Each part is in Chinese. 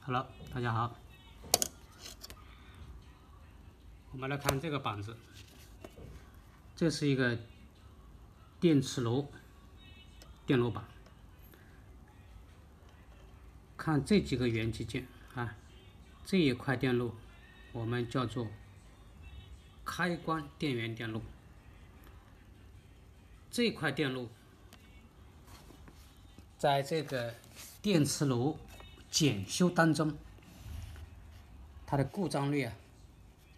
Hello， 大家好，我们来看这个板子，这是一个电磁炉电路板。看这几个元器件啊，这一块电路我们叫做开关电源电路。这块电路在这个电磁炉检修当中，它的故障率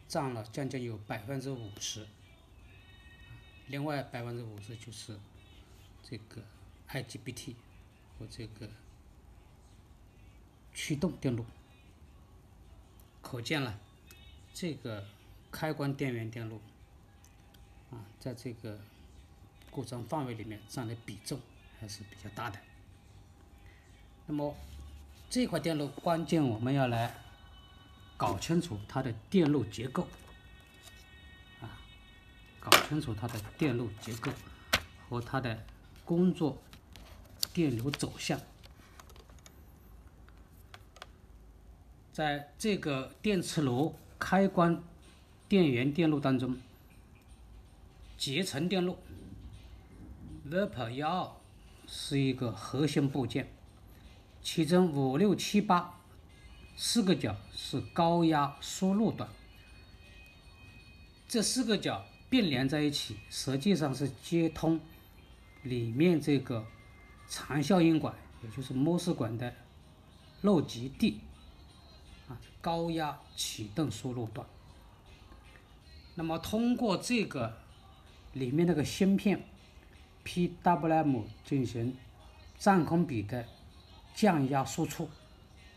占了将近有50%，另外50%就是这个 IGBT 和这个驱动电路。可见了这个开关电源电路在这个故障范围里面占的比重还是比较大的。那么这块电路关键我们要来搞清楚它的电路结构搞清楚它的电路结构和它的工作电流走向。在这个电磁炉开关电源电路当中，集成电路 VERP12是一个核心部件，其中5、6、7、8 4个角是高压输入端，这4个角并联在一起，实际上是接通里面这个长效应管，也就是摩斯管的漏极地高压启动输入端。那么通过这个里面那个芯片 PWM 进行占空比的降压输出，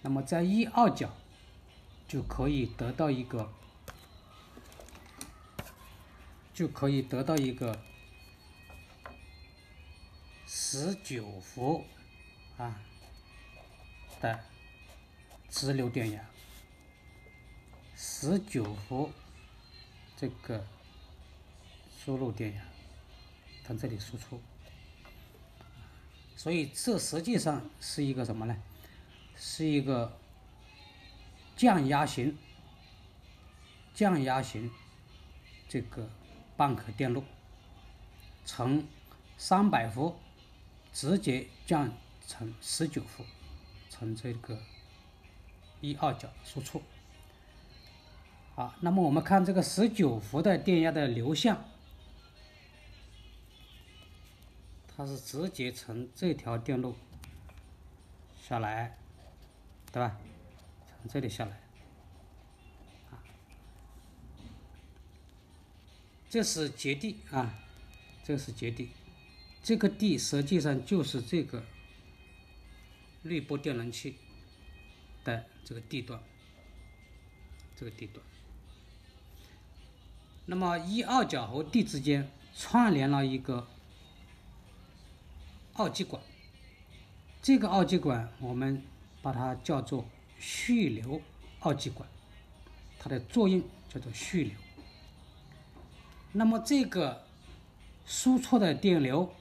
那么在1、2角就可以得到一个19伏的直流电压，19伏这个输入电压从这里输出，所以这实际上是一个什么呢？是一个降压型这个半壳电路，从300伏直接降成19伏，从这个1、2角输出。好，那么我们看这个19伏的电压的流向，它是直接从这条电路下来，对吧？从这里下来，这是接地这是接地，这个地实际上就是这个滤波电容器的这个地段，那么1、2角和地之间串联了一个二极管，这个二极管我们把它叫做蓄流二极管，它的作用叫做蓄流。那么这个输出的电流，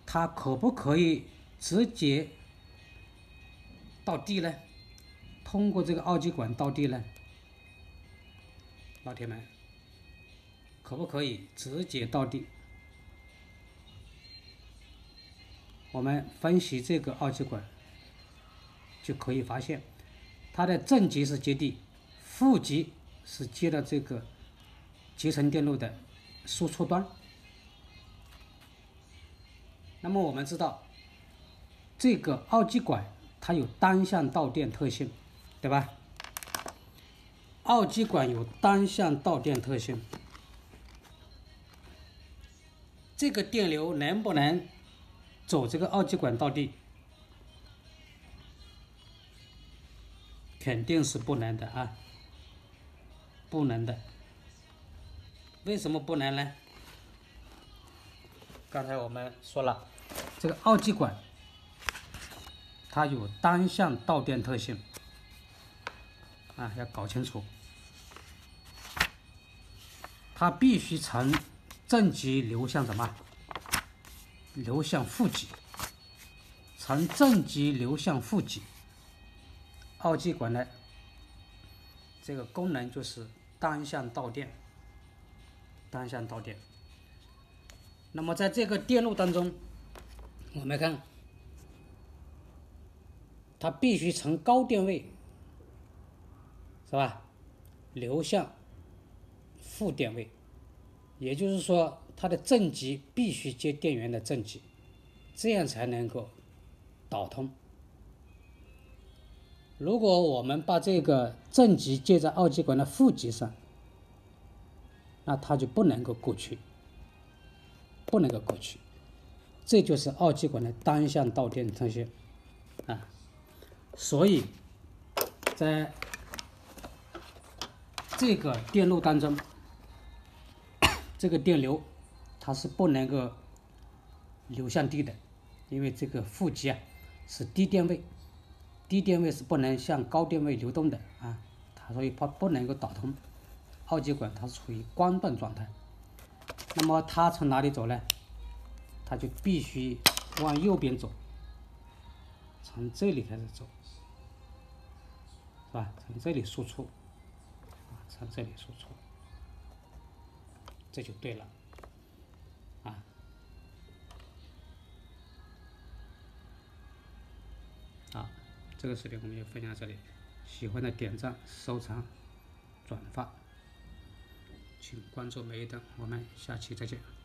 它可不可以直接到地呢？通过这个二极管到地呢？老铁们，可不可以直接到地？我们分析这个二极管就可以发现，它的正极是接地，负极是接到这个集成电路的输出端。那么我们知道，这个二极管它有单向导电特性，对吧？二极管有单向导电特性，这个电流能不能走这个二极管到地？肯定是不能的不能的。为什么不能呢？刚才我们说了，这个二极管它有单向导电特性要搞清楚，它必须从正极流向什么？流向负极，从正极流向负极。二极管的这个功能就是单向导电，单向导电。那么在这个电路当中，我们看，它必须从高电位，是吧，流向负电位，也就是说，它的正极必须接电源的正极，这样才能够导通。如果我们把这个正极接在二极管的负极上，那它就不能够过去，不能够过去。这就是二极管的单向导电程序啊。所以，在这个电路当中，这个电流它是不能够流向低的，因为这个负极啊是低电位。低电位是不能向高电位流动的啊，所以它不能够导通。二极管它是处于关断状态，那么它从哪里走呢？它就必须往右边走，从这里开始走，是吧？从这里输出，啊，从这里输出，这就对了，啊。好，这个视频我们就分享到这里，喜欢的点赞、收藏、转发，请关注梅一灯，我们下期再见。